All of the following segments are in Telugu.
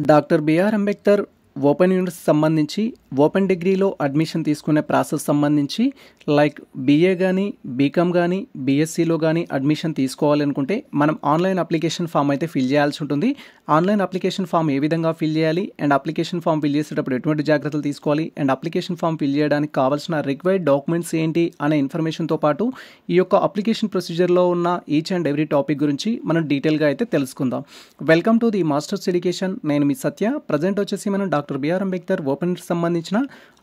Doctor BR Ambedkar open university సంబంధించి ఓపెన్ డిగ్రీలో అడ్మిషన్ తీసుకునే ప్రాసెస్ సంబంధించి లైక్ బీఏ కానీ బీకామ్ కానీ బీఎస్సీలో కానీ అడ్మిషన్ తీసుకోవాలనుకుంటే మనం ఆన్లైన్ అప్లికేషన్ ఫామ్ అయితే ఫిల్ చేయాల్సి ఉంటుంది. ఆన్లైన్ అప్లికేషన్ ఫామ్ ఏ విధంగా ఫిల్ చేయాలి అండ్ అప్లికేషన్ ఫామ్ ఫిల్ చేసేటప్పుడు ఎటువంటి జాగ్రత్తలు తీసుకోవాలి అండ్ అప్లికేషన్ ఫామ్ ఫిల్ చేయడానికి కావాల్సిన రిక్వైర్డ్ డాక్యుమెంట్స్ ఏంటి అనే ఇన్ఫర్మేషన్తో పాటు ఈ యొక్క అప్లికేషన్ ప్రొసీజర్లో ఉన్న ఈచ్ అండ్ ఎవ్రీ టాపిక్ గురించి మనం డీటెయిల్గా అయితే తెలుసుకుందాం. Welcome to the masters education. నేను మీ సత్య. ప్రజెంట్ వచ్చేసి మనం డాక్టర్ బిఆర్ అంబేద్కర్ ఓపెన్ సంబంధించిన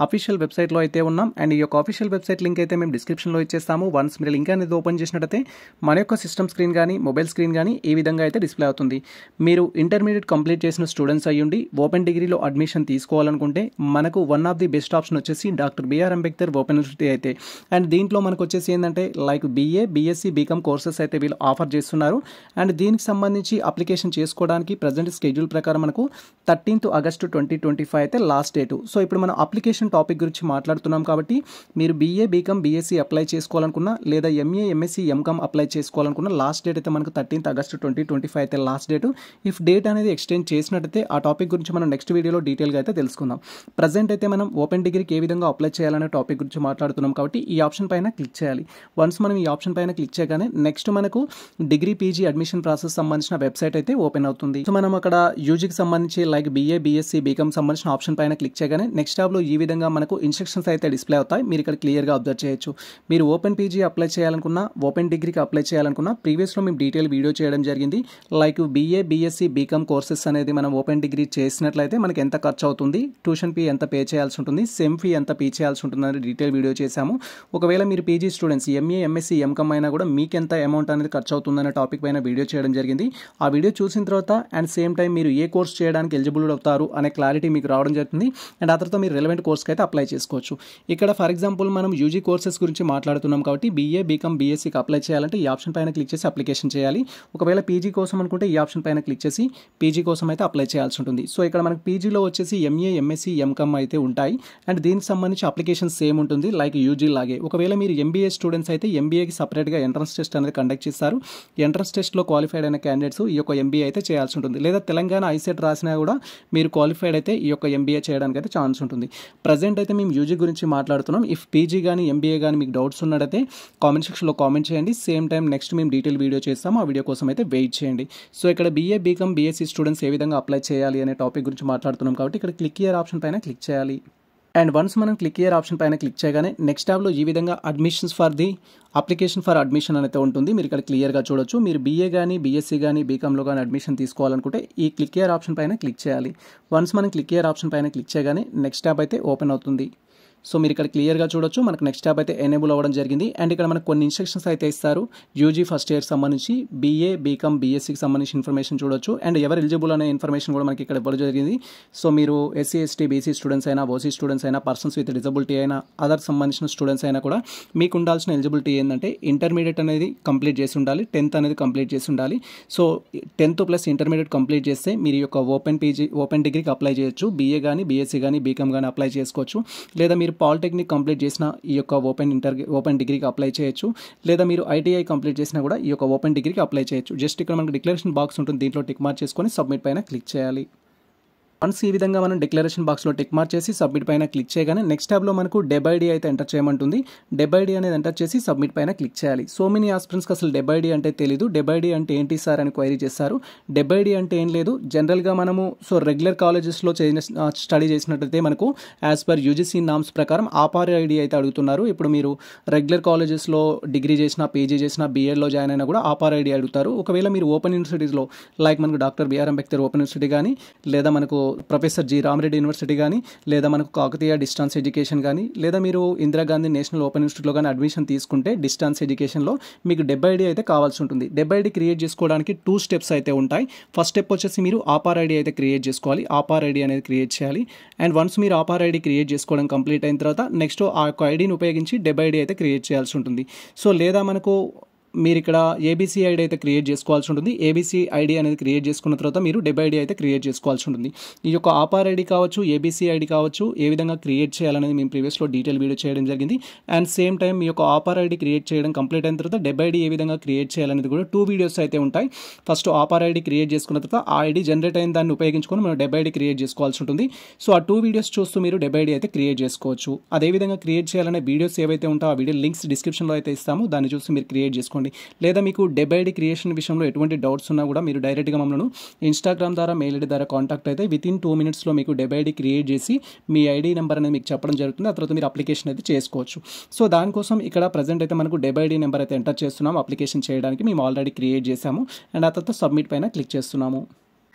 అఫీషియల్ వెబ్సైట్లో అయితే ఉన్నాం అండ్ ఈ యొక్క అఫీషియల్ వెబ్సైట్ లింక్ అయితే మేము డిస్క్రిప్షన్లో ఇచ్చేస్తాము. వన్స్ మీరు లింక్ అనేది ఓపెన్ చేసినట్టయితే మన యొక్క సిస్టమ్ స్క్రీన్ కానీ మొబైల్ స్క్రీన్ కానీ ఈ విధంగా అయితే డిస్ప్లే అవుతుంది. మీరు ఇంటర్మీడియట్ కంప్లీట్ చేసిన స్టూడెంట్స్ అయ్యుండి ఓపెన్ డిగ్రీలో అడ్మిషన్ తీసుకోవాలనుకుంటే మనకు one of the best option వచ్చేసి doctor BR Ambedkar open university అయితే. అండ్ దీంట్లో మనకు వచ్చేసి ఏంటంటే like BA BSc BCom courses అయితే వీళ్ళు ఆఫర్ చేస్తున్నారు. అండ్ దీనికి సంబంధించి అప్లికేషన్ చేసుకోవడానికి ప్రజెంట్ స్కెడ్యూల్ ప్రకారం మనకు 13th August 2025 అయితే లాస్ట్ డేట్. సో ఇప్పుడు మనం అప్లికేషన్ టాపిక్ గురించి మాట్లాడుతున్నాం కాబట్టి మీరు బీఏ బీకామ్ బీఎస్సీ అప్లై చేసుకోవాలనుకున్నా లేదా ఎంఏ ఎంఎస్సీ ఎంకామ్ అప్లై చేసుకోవాలనుకున్న లాస్ట్ డేట్ అయితే మనకు 13th August 2025 అయితే లాస్ట్ డేట్. ఇఫ్ డేట్ అనేది ఎక్స్టెండ్ చేసినట్టయితే ఆ టాపిక్ గురించి మనం నెక్స్ట్ వీడియోలో డీటెయిల్గా అయితే తెలుసుకుందాం. ప్రజెంట్ అయితే మనం ఓపెన్ డిగ్రీకి ఏ విధంగా అప్లై చేయాలనే టాపిక్ గురించి మాట్లాడుతున్నాం కాబట్టి ఈ ఆప్షన్ పైన క్లిక్ చేయాలి. వన్స్ మనం ఈ ఆప్షన్ పైన క్లిక్ చేయగానే నెక్స్ట్ మనకు డిగ్రీ పీజీ అడ్మిషన్ ప్రాసెస్ సంబంధించిన వెబ్సైట్ అయితే ఓపెన్ అవుతుంది. సో మనం అక్కడ యూజీకి సంబంధించి లైక్ బీఏ బీఎస్సీ బీకామ్ సంబంధించిన ఆప్షన్ పైన క్లిక్ చేయగానే నెక్స్ట్ టాబ్లో ఈ విధంగా మనకు ఇన్స్ట్రక్షన్స్ అయితే డిస్ప్లే అవుతాయి. మీరు ఇక్కడ క్లియర్గా అబ్జర్వ్ చేయొచ్చు. మీరు ఓపెన్ పీజీ అప్లై చేయాలనుకున్నా ఓపెన్ డిగ్రీకి అప్లై చేయాలనుకున్నా ప్రీవియస్లో మేము డీటెయిల్ వీడియో చేయడం జరిగింది. Like BA BSc BCom courses అనేది మనం ఓపెన్ డిగ్రీ చేసినట్లయితే మనకి ఎంత ఖర్చు అవుతుంది, ట్యూషన్ ఫీ ఎంత పే చేయాల్సి ఉంటుంది, సెమ్ ఫీ ఎంత పే చేయాల్సి ఉంటుంది అనేది డీటెయిల్ వీడియో చేశాము. ఒకవేళ మీరు PG students MA MSc MCom అయినా కూడా మీకు ఎంత అమౌంట్ అనేది ఖర్చు అవుతుందనే టాపిక్ పైన వీడియో చేయడం జరిగింది. ఆ వీడియో చూసిన తర్వాత అండ్ సేమ్ టైం మీరు ఏ కోర్స్ చేయడానికి ఎలిజిబుల్ అవుతారు అనే క్లారిటీ మీకు రావడం జరుగుతుంది. అండ్ ఆ తర్వాత మీరు రిలవెంట్ కోర్స్కి అయితే అప్లై చేసుకోవచ్చు. ఇక్కడ ఫర్ ఎగ్జాంపుల్ మనం యూజీ కోర్సెస్ గురించి మాట్లాడుతున్నాం కాబట్టి బీఏ బీకామ్ బీఎస్సీకి అప్లై చేయాలంటే ఈ ఆప్షన్ పైన క్లిక్ చేసి అప్లికేషన్ చేయాలి. ఒకవేళ పీజీ కోసం అనుకుంటే ఈ ఆప్షన్ పైన క్లిక్ చేసి పీజీ కోసం అయితే అప్లై చేయాల్సి ఉంటుంది. సో ఇక్కడ మనకు పీజీలో వచ్చేసి ఎంఏ ఎంఎస్సీ ఎంకామ్ అయితే ఉంటాయి అండ్ దీనికి సంబంధించి అప్లికేషన్ సేమ్ ఉంటుంది లైక్ యూజీ లాగే. ఒకవేళ మీరు ఎంబీఏ స్టూడెంట్స్ అయితే ఎంబీఏకి సపరేట్గా ఎంట్రన్స్ టెస్ట్ అనేది కండక్ట్ చేస్తారు. ఎంట్రన్స్ టెస్ట్లో క్వాలిఫైడ్ అయిన క్యాండిడేట్స్ ఈ యొక్క ఎంబీఏ అయితే చేయాల్సి ఉంటుంది. లేదా తెలంగాణ ఐసెట్ రాసినా కూడా మీరు క్వాలిఫైడ్ అయితే ఈ యొక్క ఎంబీఏ చేయడానికి అయితే ఛాన్స్ ఉంటుంది. ప్రజెంట్ అయితే మేము యూజీ గురించి మాట్లాడుతున్నాం. ఇఫ్ పీజీ కానీ ఎంబీఏ కానీ మీకు డౌట్స్ ఉన్నట్టయితే కామెంట్ సెక్షన్లో కామెంట్ చేయండి. సేమ్ టైం నెక్స్ట్ మేము డీటెయిల్ వీడియో చేస్తాము. ఆ వీడియో కోసం అయితే వెయిట్ చేయండి. సో ఇక్కడ బీఏ బీకామ్ బీఎస్సీ స్టూడెంట్స్ ఏ విధంగా అప్లై చేయాలి అనే టాపిక్ గురించి మాట్లాడుతున్నాం కాబట్టి ఇక్కడ క్లిక్ హియర్ ఆప్షన్ పైన క్లిక్ చేయాలి. అండ్ వన్స్ మనం క్లిక్ హియర్ ఆప్షన్ పైన క్లిక్ చేయగానే నెక్స్ట్ ట్యాబ్లో ఈ విధంగా admissions for the application for admission అనేది ఉంటుంది. మీరు ఇక్కడ క్లియర్గా చూడొచ్చు. మీరు బీఏ కానీ బీఎస్సీ కానీ బీకామ్లో కానీ అడ్మిషన్ తీసుకోవాలనుకుంటే ఈ క్లిక్ హియర్ ఆప్షన్ పైన క్లిక్ చేయాలి. వన్స్ మనం క్లిక్ హియర్ ఆప్షన్ పైన క్లిక్ చేయగానే నెక్స్ట్ ట్యాబ్ అయితే ఓపెన్ అవుతుంది. సో మీరు ఇక్కడ క్లియర్గా చూడొచ్చు. మనకు నెక్స్ట్ ట్యాబ్ అయితే ఎనేబుల్ అవ్వడం జరిగింది. అండ్ ఇక్కడ మనకు కొన్ని ఇన్స్ట్రక్షన్స్ అయితే ఇస్తారు. యూజీ ఫస్ట్ ఇయర్ సంబంధించి బీఏ బీకామ్ బీఎస్సీకి సంబంధించిన ఇన్ఫర్మేషన్ చూడొచ్చు. అండ్ ఎవరు ఎలిజిబుల్ అనే ఇన్ఫర్మేషన్ కూడా మనకి ఇక్కడ ఇవ్వడం జరిగింది. సో మీరు ఎస్సీ ఎస్టీ బీసీ స్టూడెంట్స్ అయినా ఓసీ స్టూడెంట్స్ అయినా పర్సన్స్ విత్ డిజబిలిటీ అయినా అదర్ సంబంధించిన స్టూడెంట్స్ అయినా కూడా మీకు ఉండాల్సిన ఎలిజిబిలిటీ ఏంటంటే ఇంటర్మీడియట్ అనేది కంప్లీట్ చేసి ఉండాలి, 10th అనేది కంప్లీట్ చేసి ఉండాలి. So 10th plus intermediate complete చేస్తే మీరు యొక్క ఓపెన్ పీజీ ఓపెన్ డిగ్రీకి అప్లై చేయొచ్చు. బీఏ కానీ బీఎస్సీ కానీ బీకామ్ కానీ అప్లై చేసుకోవచ్చు. లేదా మీరు పాలిటెక్నిక్ కంప్లీట్ చేసిన ఈ యొక్క ఓపెన్ డిగ్రీకి అప్లై చేయొచ్చు. లేదా మీరు ఐటీఐ కంప్లీట్ చేసినా కూడా ఈ యొక్క ఓపెన్ డిగ్రీకి అప్లై చేయొచ్చు. జస్ట్ ఇక్కడ మనకు డిక్లరేషన్ బాక్స్ ఉంటుంది. దీంట్లో టిక్ మార్క్ చేసుకొని సబ్మిట్ పైన క్లిక్ చేయాలి. వన్స్ ఈ విధంగా మనం డిక్లరేషన్ బాక్స్లో టిక్ మార్క్ చేసి సబ్మిట్ పైన క్లిక్ చేయగానే నెక్స్ట్ ట్యాబ్లో మనకు డెబ్ ఐడి అయితే ఎంటర్ చేయమంటుంది. డెబ్ ఐడి అనేది ఎంటర్ చేసి సబ్మిట్ పైన క్లిక్ చేయాలి. సో మెనీ ఆస్పిరెంట్స్కి అసలు డెబ్ ఐడి అంటే తెలీదు. డెబ్ ఐడి అంటే ఏంటి సార్ అని క్వైరీ చేస్తారు. డెబ్ ఐడి అంటే ఏం లేదు. జనరల్గా మనము రెగ్యులర్ కాలేజెస్లో స్టడీ చేసినట్లయితే మనకు యాజ్ పర్ యూజీసీ నామ్స్ ప్రకారం ఆపార్ ఐడి అయితే అడుగుతున్నారు. ఇప్పుడు మీరు రెగ్యులర్ కాలేజెస్లో డిగ్రీ చేసినా పీజీ చేసినా బీఎడ్లో జాయిన్ అయినా కూడా ఆపార్ ఐడి అడుగుతారు. ఒకవేళ మీరు ఓపెన్ యూనివర్సిటీస్లో లైక్ మనకు doctor BR Ambedkar open university కానీ లేదా మనకు ప్రొఫెసర్ జి రామరెడ్డి యూనివర్సిటీ కానీ లేదా మనకు కాకతీయ డిస్టెన్స్ ఎడ్యుకేషన్ కానీ లేదా మీరు ఇందిరాగాంధీ నేషనల్ ఓపెన్ యూనివర్సిటీలో కానీ అడ్మిషన్ తీసుకుంటే డిస్టెన్స్ ఎడ్యుకేషన్లో మీకు డెబ్ ఐడి అయితే కావాల్సి ఉంటుంది. డెబ్ ఐడి క్రియేట్ చేసుకోవడానికి 2 స్టెప్స్ అయితే ఉంటాయి. ఫస్ట్ స్టెప్ వచ్చేసి మీరు ఆపార్ ఐడి అయితే క్రియేట్ చేసుకోవాలి. ఆపార్ ఐడి అనేది క్రియేట్ చేయాలి. అండ్ వన్స్ మీరు ఆపార్ ఐడి క్రియేట్ చేసుకోవడం కంప్లీట్ అయిన తర్వాత నెక్స్ట్ ఆ యొక్క ఐడిని ఉపయోగించి డెబ్ ఐడి అయితే క్రియేట్ చేయాల్సి ఉంటుంది. సో లేదా మనకు మీరు ఇక్కడ ఏబీసీ ఐడి అయితే క్రియేట్ చేసుకోవాల్సి ఉంటుంది. ఏబీసీ ఐడి అనేది క్రియేట్ చేసుకున్న తర్వాత మీరు డెబ్ ఐడి అయితే క్రియేట్ చేసుకోవాల్సి ఉంటుంది. ఈ యొక్క ఆపార్ ఐడి కావచ్చు, ఏబీసీ ఐడి కావచ్చు, ఏ విధంగా క్రియేట్ చేయాలనేది మేము ప్రీవియస్లో డీటెయిల్ వీడియో చేయడం జరిగింది. అండ్ సేమ్ టైం మీ యొక్క ఆపార్ ఐడి క్రియేట్ చేయడం కంప్లీట్ అయిన తర్వాత డెబ్ ఐడి ఏ విధంగా క్రియేట్ చేయాలనేది కూడా 2 వీడియోస్ అయితే ఉంటాయి. ఫస్ట్ ఆపార్ ఐడి క్రియేట్ చేసుకున్న తర్వాత ఆ ఐడి జనరేట్ అయిన దాన్ని ఉపయోగించుకొని మనం డెబ్ ఐడి క్రియేట్ చేసుకోవాల్సి ఉంటుంది. సో ఆ 2 వీడియోస్ చూస్తూ మీరు డెబ్ ఐడి అయితే క్రియేట్ చేసుకోవచ్చు. అదే విధంగా క్రియేట్ చేయాలనే వీడియోస్ ఏవైతే ఉంటాయో ఆ వీడియో లింక్స్ డిస్క్రిప్షన్లో అయితే ఇస్తాము. దాన్ని చూసి మీరు క్రియేట్ చేసుకోండి. లేదా మీకు డెబ్ ఐడి క్రియేషన్ విషయంలో ఎటువంటి డౌట్స్ ఉన్నా కూడా మీరు డైరెక్ట్గా మమ్మల్ని ఇన్స్టాగ్రామ్ ద్వారా, మెయిల్ ఐడి ద్వారా కాంటాక్ట్ అయితే వితిన్ 2 మినిట్స్లో మీకు డెబ్ ఐడి క్రియేట్ చేసి మీ ఐడి నెంబర్ అనేది మీకు చెప్పడం జరుగుతుంది. ఆ తర్వాత మీరు అప్లికేషన్ అయితే చేసుకోవచ్చు. సో దానికోసం ఇక్కడ ప్రజెంట్ అయితే మనకు డెబ్ ఐడి నెంబర్ అయితే ఎంటర్ చేస్తున్నాము. అప్లికేషన్ చేయడానికి మేము ఆల్రెడీ క్రియేట్ చేసాము. అండ్ ఆ తర్వాత సబ్మిట్ పైన క్లిక్ చేస్తున్నాము.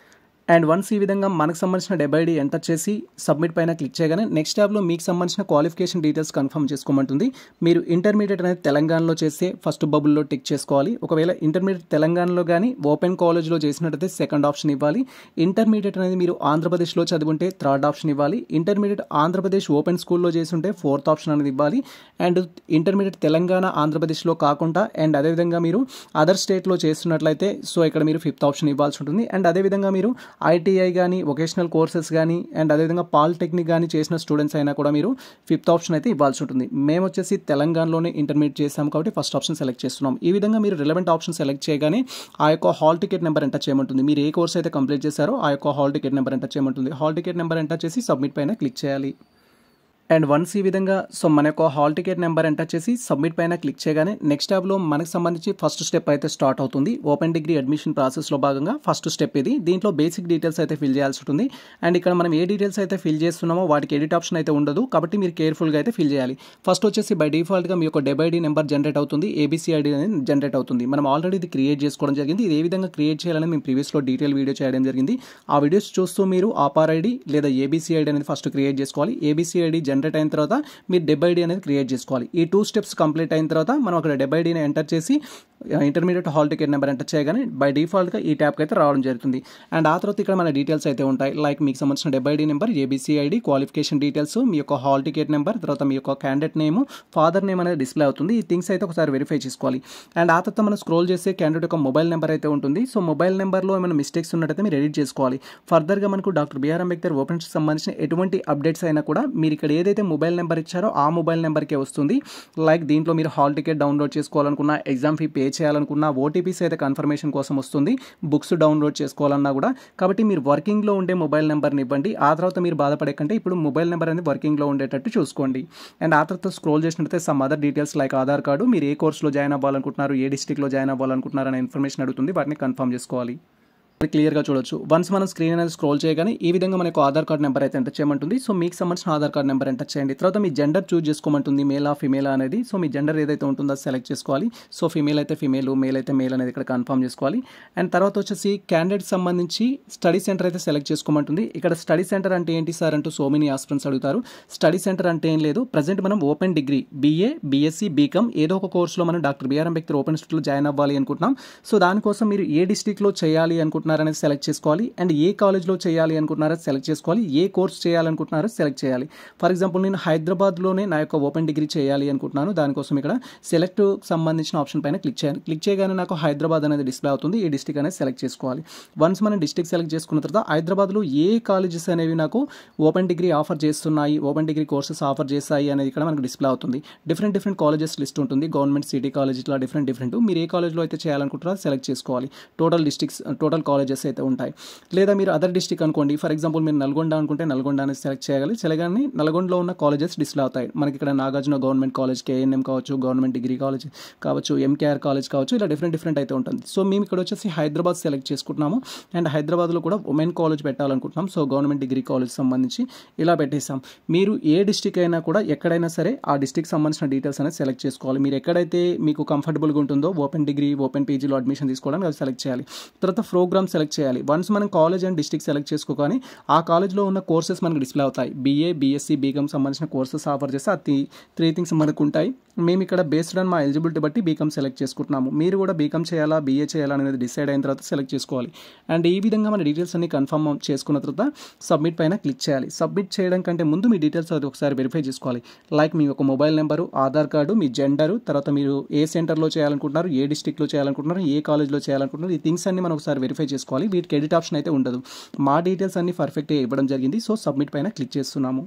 అండ్ వన్స్ ఈ విధంగా మనకు సంబంధించిన డెబ్ ఐడి ఎంటర్ చేసి సబ్మిట్ పైన క్లిక్ చేయగానే నెక్స్ట్ ట్యాబ్లో మీకు సంబంధించిన క్వాలిఫికేషన్ డీటెయిల్స్ కన్ఫర్మ్ చేసుకోమంటుంది. మీరు ఇంటర్మీడియట్ అనేది తెలంగాణలో చేస్తే ఫస్ట్ బబుల్లో టిక్ చేసుకోవాలి. ఒకవేళ ఇంటర్మీడియట్ తెలంగాణలో కానీ ఓపెన్ కాలేజ్లో చేసినట్టయితే సెకండ్ ఆప్షన్ ఇవ్వాలి. ఇంటర్మీడియట్ అనేది మీరు ఆంధ్రప్రదేశ్లో చదువుంటే థర్డ్ ఆప్షన్ ఇవ్వాలి. ఇంటర్మీడియట్ ఆంధ్రప్రదేశ్ ఓపెన్ స్కూల్లో చేస్తుంటే ఫోర్త్ ఆప్షన్ అనేది ఇవ్వాలి. అండ్ ఇంటర్మీడియట్ తెలంగాణ, ఆంధ్రప్రదేశ్లో కాకుండా అండ్ అదేవిధంగా మీరు అదర్ స్టేట్లో చేస్తున్నట్లయితే సో ఇక్కడ మీరు ఫిఫ్త్ ఆప్షన్ ఇవ్వాల్సి ఉంటుంది. అండ్ అదేవిధంగా మీరు ఐటీఐ కానీ, వొకేషనల్ కోర్సెస్ కానీ అండ్ అదేవిధంగా పాలిటెక్నిక్ కానీ చేసిన స్టూడెంట్స్ అయినా కూడా మీరు ఫిఫ్త్ ఆప్షన్ అయితే ఇవ్వాల్సి ఉంటుంది. మేము వచ్చేసి తెలంగాణలోనే ఇంటర్మీడియట్ చేసాము కాబట్టి ఫస్ట్ ఆప్షన్ సెలెక్ట్ చేస్తున్నాం. ఈ విధంగా మీరు రిలవెంట్ ఆప్షన్ సెలెక్ట్ చేయగానే ఆ యొక్క హాల్ టికెట్ నెంబర్ ఎంటర్ చేయమంటుంది. మీరు ఏ కోర్స్ అయితే కంప్లీట్ చేశారో ఆ యొక్క హాల్ టికెట్ నెంబర్ ఎంటర్ చేయమంటుంది. హాల్ టికెట్ నెంబర్ ఎంటర్ చేసి సబ్మిట్ పైన క్లిక్ చేయాలి. అండ్ వన్స్ ఈ విధంగా సో మన యొక్క హాల్ టికెట్ నెంబర్ ఎంటర్ చేసి సబ్మిట్ పైన క్లిక్ చేయగానే నెక్స్ట్ ట్యాబ్లో మనకు సంబంధించి ఫస్ట్ స్టెప్ అయితే స్టార్ట్ అవుతుంది. ఓపెన్ డిగ్రీ అడ్మిషన్ ప్రాసెస్లో భాగంగా ఫస్ట్ స్టెప్ ఇది. దీంట్లో బేసిక్ డీటెయిల్స్ అయితే ఫిల్ చేయాల్సి ఉంటుంది. అండ్ ఇక్కడ మనం ఏ డీటెయిల్స్ అయితే ఫిల్ చేస్తున్నామో వాటికి ఎడిట్ ఆప్షన్ అయితే ఉండదు కాబట్టి మీరు కేర్ఫుల్గా అయితే ఫిల్ చేయాలి. ఫస్ట్ వచ్చేసి బై డిఫాల్ట్గా మీ యొక్క డెబ్ ఐడి నెంబర్ జనరేట్ అవుతుంది. ఏబీసీ ఐడి అనేది జనరేట్ అవుతుంది. మనం ఆల్రెడీ ఇది క్రియేట్ చేసుకోవడం జరిగింది. ఇది ఏ విధంగా క్రియేట్ చేయాలని మేము ప్రీవియస్లో డీటెయిల్ వీడియో చేయడం జరిగింది. ఆ వీడియోస్ చూస్తూ మీరు ఆపార్ ఐడి లేదా ఏబీసీ ఐడి అనేది ఫస్ట్ క్రియేట్ చేసుకోవాలి. ఏబీసీ ఐడి జనరేట్ అయిన తర్వాత మీరు డెబ్ ఐడి అనేది క్రియేట్ చేసుకోవాలి. ఈ 2 స్టెప్స్ కంప్లీట్ అయిన తర్వాత మనం అక్కడ డెబ్ ఐడిని ఎంటర్ చేసి intermediate hall ticket number enter చేయగానే బై డిఫాల్ట్గా ఈ ట్యాబ్కి అయితే రావడం జరుగుతుంది. అండ్ ఆ తర్వాత ఇక్కడ మన డీటెయిల్స్ అయితే ఉంటాయి. లైక్ మీకు సంబంధించిన DEB ID number, ABC ID, qualification details, మీ యొక్క హాల్ టికెట్ నెంబర్, తర్వాత మీ యొక్క క్యాండిడేట్ నేమ్, ఫాదర్ నేమ్ అనేది డిస్ప్లే అవుతుంది. ఈ థింగ్స్ అయితే ఒకసారి వెరిఫై చేసుకోవాలి. అండ్ ఆ తర్వాత మనం స్క్రోల్ చేస్తే క్యాండిడేట్ యొక్క మొబైల్ నెంబర్ అయితే ఉంటుంది. సో మొబైల్ నెంబర్లో ఏమైనా మిస్టేక్స్ ఉన్నట్టయితే మీరు ఎడిట్ చేసుకోవాలి. ఫర్దర్గా మనకు డాక్టర్ బిఆర్ అంబేద్కర్ ఓపెన్ సంబంధించిన ఎటువంటి అప్డేట్స్ అయినా కూడా మీరు ఇక్కడ ఏదైతే మొబైల్ నెంబర్ ఇచ్చారో ఆ మొబైల్ నెంబర్కే వస్తుంది. లైక్ దీంట్లో మీరు హాల్ టికెట్ డౌన్లోడ్ చేసుకోవాలనుకున్నా, ఎగ్జామ్ ఫీ పే చేయాలనుకున్నా, ఓటీపీస్ అయితే కన్ఫర్మేషన్ కోసం వస్తుంది, బుక్స్ డౌన్లోడ్ చేసుకోవాలన్నా కూడా. కాబట్టి మీరు వర్కింగ్లో ఉండే మొబైల్ నెంబర్ని ఇవ్వండి. ఆ తర్వాత మీరు బాధపడే కంటే ఇప్పుడు మొబైల్ నెంబర్ అనేది వర్కింగ్లో ఉండేటట్టు చూసుకోండి. అండ్ ఆ తర్వాత స్క్రోల్ చేసినట్లయితే some other details like Aadhaar card, మీరు ఏ కోర్సులో జాయిన్ అవ్వాలనుకుంటున్నారు, ఏ డిస్ట్రిక్ట్లో జాయిన్ అవ్వాలనుకుంటున్నారు అనే ఇన్ఫర్మేషన్ అడుగుతుంది. వాటిని కన్ఫర్మ్ చేసుకోవాలి. క్లియర్గా చూడొచ్చు. వన్స్ మనం స్క్రీన్ అనేది స్క్రోల్ చేయగానే ఈ విధంగా మనకు ఆధార్ కార్డ్ నెంబర్ అయితే ఎంటర్ చేయమంటుంది. సో మీకు సంబంధించిన ఆధార్ కార్డ్ నెంబర్ ఎంటర్ చేయండి. తర్వాత మీ జెండర్ చూజ్ చేసుకోమంటుంది, మేలా ఫిమేలా అనేది. సో మీ జెండర్ ఏదైతే ఉంటుందో సెలెక్ట్ చేసుకోవాలి. సో ఫిమేల్ అయితే ఫిమేల్, మేల్ అయితే మేల్ అనేది ఇక్కడ కన్ఫర్మ్ చేసుకోవాలి. అండ్ తర్వాత వచ్చేసి క్యాండిడేట్ సంబంధించి స్టడీ సెంటర్ అయితే సెలెక్ట్ చేసుకోమంటుంది. ఇక్కడ స్టడీ సెంటర్ అంటే ఏంటి సార్ అంటూ సో మెనీ ఆస్పిరెంట్స్ అడుగుతారు. స్టడీ సెంటర్ అంటే ఏం లేదు, ప్రజెంట్ మనం open degree BA, BSc, BCom ఏదో ఒక కోర్సులో మనం డాక్టర్ బిఆర్ అంబేద్కర్ ఓపెన్ ఇన్స్టిట్యూట్లో జాయిన్ అవ్వాలి అనుకుంటున్నాం. సో దానికోసం మీరు ఏ డిస్ట్రిక్ట్లో చేయాలి అనుకుంటున్నారు అనేది సెలెక్ట్ చేసుకోవాలి. అండ్ ఏ కాలేజ్లో చేయాలి అనుకుంటున్నారో సెలెక్ట్ చేసుకోవాలి. ఏ కోర్స్ చేయాలనుకుంటున్నారో సెలెక్ట్ చేయాలి. ఫర్ ఎగ్జాంపుల్ నేను హైదరాబాద్లోనే నా యొక్క ఓపెన్ డిగ్రీ చేయాలి అనుకుంటున్నాను. దానికోసం ఇక్కడ సెలెక్ట్ సంబంధించిన ఆప్షన్ పైన క్లిక్ చేయాలి. క్లిక్ చేయగానే నాకు హైదరాబాద్ అనేది డిస్ప్లే అవుతుంది. ఈ డిస్ట్రిక్ట్ అనేది సెలెక్ట్ చేసుకోవాలి. వన్స్ మనం డిస్ట్రిక్ట్ సెలెక్ట్ చేసుకున్న తర్వాత హైదరాబాద్లో ఏ కాలేజెస్ అనేవి నాకు ఓపెన్ డిగ్రీ ఆఫర్ చేస్తున్నాయి, ఓపెన్ డిగ్రీ కోర్సెస్ ఆఫర్ చేస్తాయి అనేది ఇక్కడ మనకు డిస్ప్లే అవుతుంది. డిఫరెంట్ కాలేజెస్ లిస్ట్ ఉంటుంది. గవర్నమెంట్, సిటీ కాలేజ్, ఇట్లా డిఫరెంట్. మీరు ఏ కాలేజ్లో అయితే చేయాలనుకుంటారో సెలెక్ట్ చేసుకోవాలి. టోటల్ కాలేజెస్ అయితే ఉంటాయి. లేదా మీరు అదర్ డిస్ట్రిక్ట్ అనుకోండి, ఫర్ ఎగ్జాంపుల్ మీరు నల్గొండ అనుకుంటే నల్గొండ అనేది సెలెక్ట్ చేయాలి. చేయగానే నల్గొండలో ఉన్న కాలేజెస్ డిస్ప్లే అవుతాయి. మనకి ఇక్కడ నాగార్జున గవర్నమెంట్ కాలేజ్, కేఎన్ఎం కావచ్చు, గవర్నమెంట్ డిగ్రీ కాలేజ్ కావచ్చు, ఎంకేఆర్ కాలేజ్ కావచ్చు, ఇలా డిఫరెంట్ అయితే ఉంటుంది. సో మేము ఇక్కడ వచ్చేసి హైదరాబాద్ సెలెక్ట్ చేసుకుంటున్నాము. అండ్ హైదరాబాద్లో కూడా ఉమెన్ కాలేజ్ పెట్టాలనుకుంటున్నాం. సో గవర్నమెంట్ డిగ్రీ కాలేజ్ సంబంధించి ఇలా పెట్టేసాం. మీరు ఏ డిస్ట్రిక్ట్ అయినా కూడా ఎక్కడైనా సరే ఆ డిస్ట్రిక్ట్ సంబంధించిన డీటెయిల్స్ అనేది సెలెక్ట్ చేసుకోవాలి. మీరు ఎక్కడైతే మీకు కంఫర్టబుల్గా ఉంటుందో ఓపెన్ డిగ్రీ, ఓపెన్ పీజీలో అడ్మిషన్ తీసుకోవడానికి అది సెలెక్ట్ చేయాలి. తర్వాత ప్రోగ్రామ్ ఫ్రమ్ సెలెక్ట్ చేయాలి. వన్స్ మనం కాలేజ్ అండ్ డిస్ట్రిక్ట్ సెలెక్ట్ చేసుకోగానే ఆ కాలేజ్లో ఉన్న కోర్సెస్ మనకు డిస్ప్లే అవుతాయి. బీఏ, బీఎస్సీ, బీకామ్ సంబంధించిన కోర్సెస్ ఆఫర్ చేస్తే అది 3 థింగ్స్ మనకు ఉంటాయి. మేము ఇక్కడ బేస్డ్ ఆన్ మా ఎలిజిబిలిటీ బట్టి బీకామ్ సెలెక్ట్ చేసుకుంటున్నాము. మీరు కూడా బీకామ్ చేయాలా, బీఏ చేయాలా అనేది డిసైడ్ అయిన తర్వాత సెలెక్ట్ చేసుకోవాలి. అండ్ ఈ విధంగా మన డీటెయిల్స్ అన్ని కన్ఫర్మ్ చేసుకున్న తర్వాత సబ్మిట్ పైన క్లిక్ చేయాలి. సబ్మిట్ చేయడం కంటే ముందు మీ డీటెయిల్స్ అది ఒకసారి వెరిఫై చేసుకోవాలి. లైక్ మీ యొక్క మొబైల్ నెంబరు, ఆధార్ కార్డు, మీ జెండరు, తర్వాత మీరు ఏ సెంటర్లో చేయాలనుకుంటున్నారు, ఏ డిస్ట్రిక్ట్లో చేయాలనుకుంటున్నారు, ఏ కాలేజ్లో చేయాలనుకుంటున్నారు, ఈ థింగ్స్ అన్ని మనం ఒకసారి వెరిఫై చేసుకోవాలి. వీటికి ఎడిట్ ఆప్షన్ అయితే ఉండదు. మా డీటెయిల్స్ అన్ని పర్ఫెక్ట్గా ఇవ్వడం జరిగింది. సో సబ్మిట్ పైన క్లిక్ చేస్తున్నాము.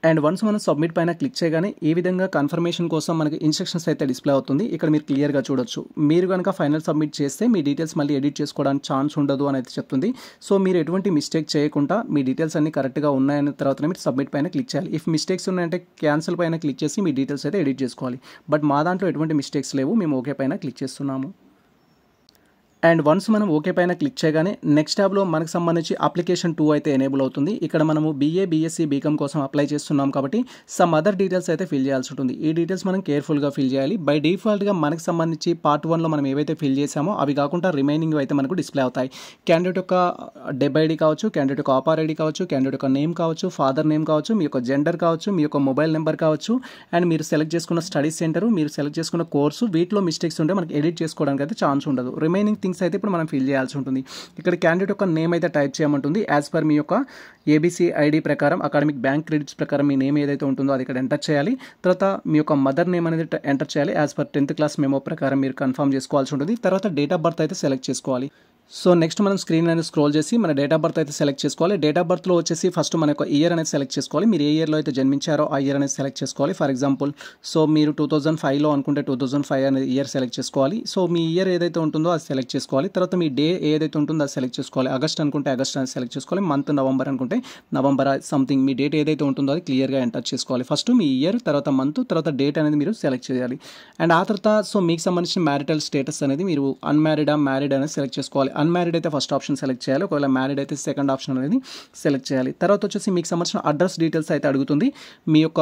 అండ్ వన్స్ మనం సబ్మిట్ పైన క్లిక్ చేయగానే ఈ విధంగా కన్ఫర్మేషన్ కోసం మనకి ఇన్స్ట్రక్షన్స్ అయితే డిస్ప్లే అవుతుంది. ఇక్కడ మీరు క్లియర్గా చూడొచ్చు. మీరు కనుక ఫైనల్ సబ్మిట్ చేస్తే మీ డీటెయిల్స్ మళ్ళీ ఎడిట్ చేసుకోవడానికి ఛాన్స్ ఉండదు అని అయితే చెప్తుంది. సో మీరు ఎటువంటి మిస్టేక్ చేయకుండా మీ డీటెయిల్స్ అన్ని కరెక్ట్గా ఉన్నాయన్న తర్వాతనే మీరు సబ్మిట్ పైన క్లిక్ చేయాలి. ఇఫ్ మిస్టేక్స్ ఉన్నాయంటే క్యాన్సిల్ పైన క్లిక్ చేసి మీ డీటెయిల్స్ అయితే ఎడిట్ చేసుకోవాలి. బట్ మా దాంట్లో ఎటువంటి మిస్టేక్స్ లేవు. మేము ఓకే పైన క్లిక్ చేస్తున్నాము. అండ్ వన్స్ మనం ఓకే పైన క్లిక్ చేయగానే నెక్స్ట్ ట్యాబ్లో మనకు సంబంధించి అప్లికేషన్ 2 అయితే ఎనేబుల్ అవుతుంది. ఇక్కడ మనము బీఏ, బీఎస్సీ, బీకామ్ కోసం అప్లై చేస్తున్నాం కాబట్టి సమ్ అదర్ డీటెయిల్స్ అయితే ఫిల్ చేయాల్సి ఉంటుంది. ఈ డీటెయిల్స్ మనం కేర్ఫుల్గా ఫిల్ చేయాలి. బై డిఫాల్ట్గా మనకు సంబంధించి పార్ట్ 1లో మనం ఏవైతే ఫిల్ చేసామో అవి కాకుండా రిమైనింగ్ అయితే మనకు డిస్ప్లే అవుతాయి. క్యాండిడేట్ యొక్క డెబ్ ఐడి కావచ్చు, క్యాండిడేట్ యొక్క ఆపార్ ఐడి కావచ్చు, క్యాండిడేట్ యొక్క నేమ్ కావచ్చు, ఫాదర్ నేమ్ కావచ్చు, మీ యొక్క జెండర్ కావచ్చు, మీ యొక్క మొబైల్ నెంబర్ కావచ్చు, అండ్ మీరు సెలెక్ట్ చేసుకున్న స్టడీ సెంటర్, మీరు సెలెక్ట్ చేసుకున్న కోర్సు, వీటిలో మిస్టేక్స్ ఉంటే మనకి ఎడిట్ చేసుకోవడానికి అయితే ఛాన్స్ ఉండదు. రిమైనింగ్ థింగ్స్ అయితే ఇప్పుడు మనం ఫిల్ చేయాల్సి ఉంటుంది. ఇక్కడ క్యాండిడేట్ యొక్క నేమ్ అయితే టైప్ చేయమంటుంది. యాజ్ పర్ మీ యొక్క ఏబీసీ ఐడి ప్రకారం, అకాడమిక్ బ్యాంక్ క్రెడిట్స్ ప్రకారం మీ నేమ్ ఏదైతే ఉంటుందో అది ఇక్కడ ఎంటర్ చేయాలి. తర్వాత మీ యొక్క మదర్ నేమ్ అనేది ఎంటర్ చేయాలి. As per 10th class memo ప్రకారం మీరు కన్ఫర్మ్ చేసుకోవాల్సి ఉంటుంది. తర్వాత డేట్ ఆఫ్ బర్త్ అయితే సెలెక్ట్ చేసుకోవాలి. సో నెక్స్ట్ మనం స్క్రీన్ అనేది స్క్రోల్ చేసి మన డేట్ ఆఫ్ బర్త్ అయితే సెలెక్ట్ చేసుకోవాలి. డేట్ ఆఫ్ బర్త్లో వచ్చేసి ఫస్ట్ మన యొక్క ఇయర్ అనేది సెలెక్ట్ చేసుకోవాలి. మీరు ఏ ఇయర్లో అయితే జన్మించారో ఆ ఇయర్ అనేది సెలెక్ట్ చేసుకోవాలి. ఫర్ ఎగ్జాంపుల్ సో మీరు 2005లో అనుకుంటే 2005 అనేది ఇయర్ సెలెక్ట్ చేసుకోవాలి. సో మీ ఇయర్ ఏదైతే ఉంటుందో అది సెలెక్ట్ చేసుకోవాలి. తర్వాత మీ డే ఏదైతే ఉంటుందో అది సెలెక్ట్ చేసుకోవాలి. ఆగస్ట్ అనుకుంటే ఆగస్ట్ అనేది సెలెక్ట్ చేసుకోవాలి. మంత్ నవంబర్ అనుకుంటే నవంబర్ సంథింగ్ మీ డేట్ ఏదైతే ఉంటుందో అది క్లియర్గా ఎంటర్ చేసుకోవాలి. ఫస్ట్ మీ ఇయర్, తర్వాత మంత్, తర్వాత డేట్ అనేది మీరు సెలెక్ట్ చేయాలి. అండ్ ఆ తర్వాత సో మీకు సంబంధించిన మ్యారిటల్ స్టేటస్ అనేది మీరు అన్మ్యారీడా, మ్యారీడ్ అనేది సెలెక్ట్ చేసుకోవాలి. అన్మ్యారీడ్ అయితే ఫస్ట్ ఆప్షన్ సెలెక్ట్ చేయాలి. ఒకవేళ మ్యారీడ్ అయితే సెకండ్ ఆప్షన్ అనేది సెలెక్ట్ చేయాలి. తర్వాత వచ్చేసి మీకు సంబంధించిన అడ్రస్ డీటెయిల్స్ అయితే అడుగుతుంది. మీ యొక్క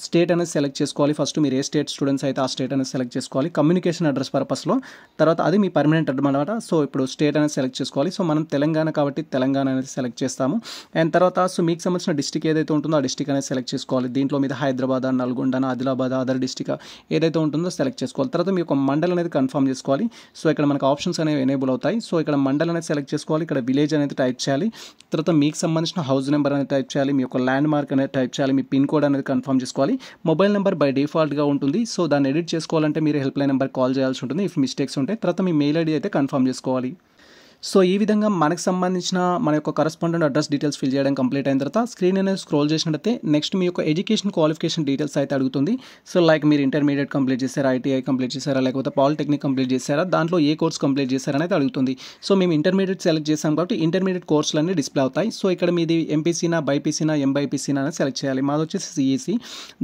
స్టేట్ అనేది సెలెక్ట్ చేసుకోవాలి. ఫస్ట్ మీరు ఏ స్టేట్ స్టూడెంట్స్ అయితే ఆ స్టేట్ అనేది సెలెక్ట్ చేసుకోవాలి కమ్యూనికేషన్ అడ్రస్ పర్పస్లో. తర్వాత అది మీ పర్మనెంట్ అడ్రస్ అనమాట. సో ఇప్పుడు స్టేట్ అనేది సెలెక్ట్ చేసుకోవాలి. సో మనం తెలంగాణ కాబట్టి తెలంగాణ అనేది సెలెక్ట్ చేస్తాము. అండ్ తర్వాత సో మీకు సంబంధించిన డిస్ట్రిక్ట్ ఏదైతే ఉంటుందో ఆ డిస్ట్రిక్ట్ అనేది సెలెక్ట్ చేసుకోవాలి. దీంట్లో మీద హైదరాబాద్, నల్గొండ, ఆదిలాబాద్, అదర్ డిస్ట్రిక్ట్ ఏదైతే ఉంటుందో సెలెక్ట్ చేసుకోవాలి. తర్వాత మీ యొక్క మండల్ అనేది కన్ఫర్మ్ చేసుకోవాలి. సో ఇక్కడ మనకు ఆప్షన్స్ అనేవి ఎనేబుల్ అవుతాయి. సో ఇక్కడ మండల్ అనేది సెలెక్ట్ చేసుకోవాలి. ఇక్కడ విలేజ్ అనేది టైప్ చేయాలి. తర్వాత మీకు సంబంధించిన హౌస్ నెంబర్ అనేది టైప్ చేయాలి. మీ యొక్క ల్యాండ్ మార్క్ అనేది టైప్ చేయాలి. మీ పిన్ కోడ్ అనేది కన్ఫర్మ్ చేసుకోవాలి. మొబైల్ నెంబర్ బై డిఫాల్ట్గా ఉంటుంది. సో దాన్ని ఎడిట్ చేసుకోవాలంటే మీరు హెల్ప్ లైన్ నెంబర్ కాల్ చేయాల్సి ఉంటుంది ఇఫ్ మిస్టేక్స్ ఉంటాయి. తర్వాత మీ మెయిల్ ఐడి అయితే కన్ఫర్మ్ చేసుకోవాలి. సో ఈ విధంగా మనకు సంబంధించిన మన యొక్క కరస్పాండెంట్ అడ్రస్ డీటెయిల్స్ ఫిల్ చేయడం కంప్లీట్ అయిన తర్వాత స్క్రీన్ అనేది స్క్రోల్ చేసినట్టయితే నెక్స్ట్ మీ యొక్క ఎడ్యుకేషన్ క్వాలిఫికేషన్ డీటెయిల్స్ అయితే అడుగుతుంది. సో లైక్ మీరు ఇంటర్మీడియట్ కంప్లీట్ చేశారా, ఐటీఐ కంప్లీట్ చేశారా, లేకపోతే పాలిటెక్నిక్ కంప్లీట్ చేశారా, దాంట్లో ఏ కోర్స్ కంప్లీట్ చేశారని అయితే అడుగుతుంది. సో మేము ఇంటర్మీడియట్ సెలెక్ట్ చేసాం కాబట్టి ఇంటర్మీడియట్ కోర్సులు అన్నీ డిస్ప్లే అవుతాయి. సో ఇక్కడ మీది ఎంపీసీనా, బైపీసీనా, ఎంబైపీసీనా అనేది సెలెక్ట్ చేయాలి. మాది వచ్చేసి సిఈసీ.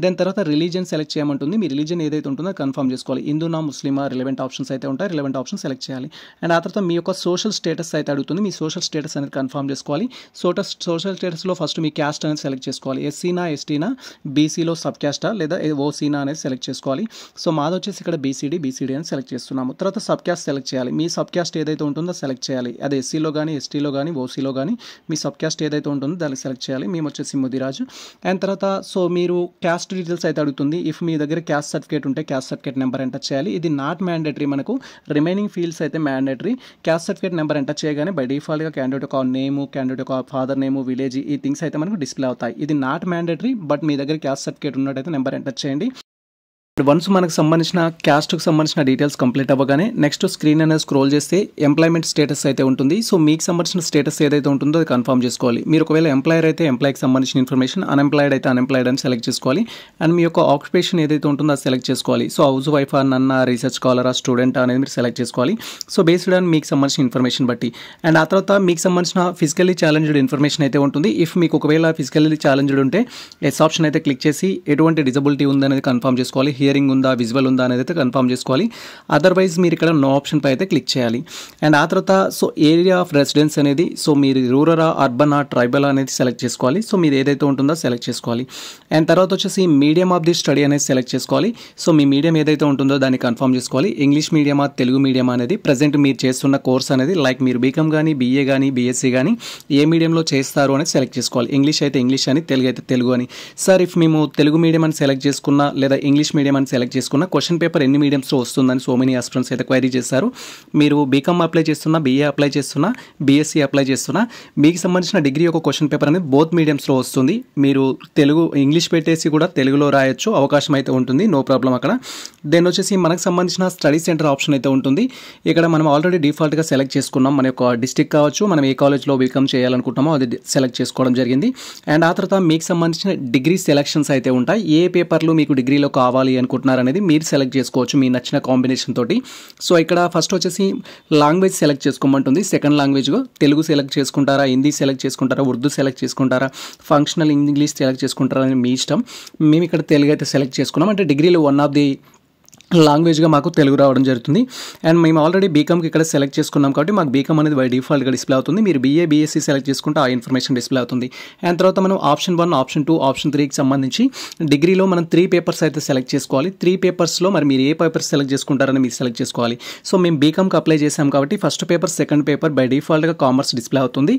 దాని తర్వాత రిలీజియన్ సెలెక్ట్ చేయమంటుంది. మీ రిలీజియన్ ఏదైతే ఉంటుందో కన్ఫర్మ్ చేసుకోవాలి. హిందూనా, ముస్లిమా, రిలవెంట్ ఆప్షన్స్ అయితే ఉంటాయి. రిలవెంట్ ఆప్షన్ సెలెక్ట్ చేయాలి. అండ్ ఆ తర్వాత మీ యొక్క సోషల్ స్టేటస్ అయితే అడుగుతుంది. మీ సోషల్ స్టేటస్ అనేది కన్ఫర్మ్ చేసుకోవాలి. సోషల్ స్టేటస్లో ఫస్ట్ మీ క్యాస్ట్ అనేది సెలెక్ట్ చేసుకోవాలి. ఎస్సీనా, ఎస్టీనా, బీసీలో సబ్ క్యాస్టా లేదా ఓసీనా అనేది సెలెక్ట్ చేసుకోవాలి. సో మాది వచ్చేసి ఇక్కడ బీసీడీ అని సెలెక్ట్ చేస్తున్నాము. తర్వాత సబ్ క్యాస్ట్ సెలెక్ట్ చేయాలి. మీ సబ్ క్యాస్ట్ ఏదైతే ఉంటుందో సెలెక్ట్ చేయాలి. అది ఎస్సీలో కానీ, ఎస్టీలో కానీ, ఓసీలో కానీ మీ సబ్ క్యాస్ట్ ఏదైతే ఉంటుందో దాన్ని సెలెక్ట్ చేయాలి. మేము వచ్చేసి ముదిరాజు. అండ్ తర్వాత సో మీరు క్యాస్ట్ డీటెయిల్స్ అయితే అడుగుతుంది. ఇఫ్ మీ దగ్గర క్యాస్ట్ సర్టిఫికేట్ ఉంటే క్యాస్ట్ సర్టిఫికేట్ నెంబర్ ఎంటర్ చేయాలి. ఇది నాట్ మ్యాండేటరీ, మనకు రిమైనింగ్ ఫీల్డ్స్ అయితే mandatory. Caste certificate number enter చేయగానే బై డిఫాల్ట్గా క్యాండిడేట్ యొక్క నేము, క్యాండిడేట్ యొక్క ఫాదర్ నేము, విలేజ్, ఈ థింగ్స్ అయితే మనకు డిస్ప్లే అవుతాయి. ఇది నాట్ మ్యాండేటరీ, బట్ మీ దగ్గర క్యాస్ట్ సర్టిఫికేట్ ఉన్నట్టయితే నెంబర్ ఎంటర్ చేయండి. వన్స్ మనకు సంబంధించిన క్యాస్ట్కి సంబంధించిన డీటెయిల్స్ కంప్లీట్ అవ్వగానే నెక్స్ట్ స్క్రీన్ అనేది స్క్రోల్ చేస్తే ఎంప్లాయ్మెంట్ స్టేటస్ అయితే ఉంటుంది. సో మీకు సంబంధించిన స్టేటస్ ఏదైతే ఉంటుందో అది కన్ఫర్మ్ చేసుకోవాలి. మీరు ఒకవేళ ఎంప్లాయర్ అయితే ఎంప్లాయ్కి సంబంధించిన ఇన్ఫర్మేషన్, అన్ఎంప్లాయిడ్ అయితే అన్ఎంప్లాయిడ్ అని సెలెక్ట్ చేసుకోవాలి. అండ్ మీ యొక్క ఆక్యుపేషన్ ఏదైతే ఉంటుందో అది సెలెక్ట్ చేసుకోవాలి. సో హౌస్ వైఫ్, నన్న, రీసెర్చ్ స్కాలరా, స్టూడెంట్ అనేది మీరు సెలెక్ట్ చేసుకోవాలి. సో బేస్డ్ ఆన్ మీకు సంబంధించిన ఇన్ఫర్మేషన్ బట్టి. అండ్ ఆ తర్వాత మీకు సంబంధించిన ఫిజికల్లీ ఛాలెంజ్డ్ ఇన్ఫర్మేషన్ అయితే ఉంటుంది. ఇఫ్ మీకు ఒకవేళ ఫిజికల్లీ ఛాలెంజ్డ్ ఉంటే ఎస్ ఆప్షన్ అయితే క్లిక్ చేసి ఎటువంటి డిజబిలిటీ ఉందనేది కన్ఫర్మ్ చేసుకోవాలి. హియరింగ్ ఉందా, విజువల్ ఉందా అనేది అయితే కన్ఫర్మ్ చేసుకోవాలి. అదర్వైజ్ మీరు ఇక్కడ నో ఆప్షన్ పై అయితే క్లిక్ చేయాలి. అండ్ ఆ తర్వాత సో ఏరియా ఆఫ్ రెసిడెన్స్ అనేది సో మీరు రూరల్, అర్బన్, ట్రైబల్ అనేది సెలెక్ట్ చేసుకోవాలి. సో మీరు ఏదైతే ఉంటుందో సెలెక్ట్ చేసుకోవాలి. అండ్ తర్వాత వచ్చేసి మీడియం ఆఫ్ ది స్టడీ అనేది సెలెక్ట్ చేసుకోవాలి. సో మీ మీడియం ఏదైతే ఉంటుందో దాన్ని కన్ఫర్మ్ చేసుకోవాలి. ఇంగ్లీష్ మీడియమా, తెలుగు మీడియం అనేది ప్రజెంట్ మీరు చేస్తున్న కోర్స్ అనేది లైక్ మీరు బీకామ్ కానీ, బీఏ కానీ, బీఎస్సీ కానీ ఏ మీడియంలో చేస్తారు అనేది సెలెక్ట్ చేసుకోవాలి. ఇంగ్లీష్ అయితే ఇంగ్లీష్ అని, తెలుగు అయితే తెలుగు అని. సార్ ఇఫ్ మేము తెలుగు మీడియం అని సెలెక్ట్ చేసుకున్నా లేదా ఇంగ్లీష్ మీడియం అని సెలెక్ట్ చేసుకున్నా క్వశ్చన్ పేపర్ ఎన్ని మీడియంస్లో వస్తుందని సో మెనీ ఆస్పిరెంట్స్ అయితే క్వైరీ చేస్తారు. మీరు బీకామ్ అప్లై చేస్తున్నా, బీఏ అప్లై చేస్తున్నా, బీఎస్సీ అప్లై చేస్తున్నా మీకు సంబంధించిన డిగ్రీ ఒక క్వశ్చన్ పేపర్ అనేది బోత్ మీడియంస్లో వస్తుంది. మీరు తెలుగు ఇంగ్లీష్ పెట్టేసి కూడా తెలుగులో రాయొచ్చు, అవకాశం అయితే ఉంటుంది, నో ప్రాబ్లం అక్కడ. దెన్ వచ్చేసి మనకు సంబంధించిన స్టడీ సెంటర్ ఆప్షన్ అయితే ఉంటుంది. ఇక్కడ మనం ఆల్రెడీ డిఫాల్ట్గా సెలెక్ట్ చేసుకున్నాం. మన యొక్క డిస్ట్రిక్ట్ కావచ్చు, మనం ఏ కాలేజ్లో బీకామ్ చేయాలనుకుంటామో అది సెలెక్ట్ చేసుకోవడం జరిగింది. అండ్ ఆ తర్వాత మీకు సంబంధించిన డిగ్రీ సెలెక్షన్స్ అయితే ఉంటాయి. ఏ పేపర్లు మీకు డిగ్రీలో కావాలి అనుకుంటున్నారు అనేది మీరు సెలెక్ట్ చేసుకోవచ్చు మీ నచ్చిన కాంబినేషన్ తోటి. సో ఇక్కడ ఫస్ట్ వచ్చేసి లాంగ్వేజ్ సెలెక్ట్ చేసుకోమంటుంది. సెకండ్ లాంగ్వేజ్గా తెలుగు సెలెక్ట్ చేసుకుంటారా, హిందీ సెలెక్ట్ చేసుకుంటారా, ఉర్దూ సెలెక్ట్ చేసుకుంటారా, ఫంక్షనల్ ఇంగ్లీష్ సెలెక్ట్ చేసుకుంటారా అని మీ ఇష్టం. మేము ఇక్కడ తెలుగు అయితే సెలెక్ట్ చేసుకున్నాం. అంటే డిగ్రీలో వన్ ఆఫ్ ది లాంగ్వేజ్గా మాకు తెలుగు రావడం జరుగుతుంది. అండ్ మేము ఆల్రెడీ బీకామ్కి ఇక్కడ సెలెక్ట్ చేసుకున్నాం కాబట్టి మాకు బీకామ్ అనేది బై డిఫాల్ట్గా డిస్ప్లే అవుతుంది. మీరు బీఏ, బీఎస్సీ సెలెక్ట్ చేసుకుంటే ఆ ఇన్ఫర్మేషన్ డిస్ప్లే అవుతుంది. అండ్ తర్వాత మనం ఆప్షన్ 1, ఆప్షన్ 2, ఆప్షన్ 3కి సంబంధించి డిగ్రీలో మనం 3 పేపర్స్ అయితే సెలెక్ట్ చేసుకోవాలి. 3 పేపర్స్లో మరి మీరు ఏ పేపర్స్ సెలెక్ట్ చేసుకుంటారని మీరు సెలెక్ట్ చేసుకోవాలి. సో మేము బీకామ్కి అప్లై చేసాం కాబట్టి first paper, second paper by డిఫాల్ట్గా కామర్స్ డిస్ప్లే అవుతుంది.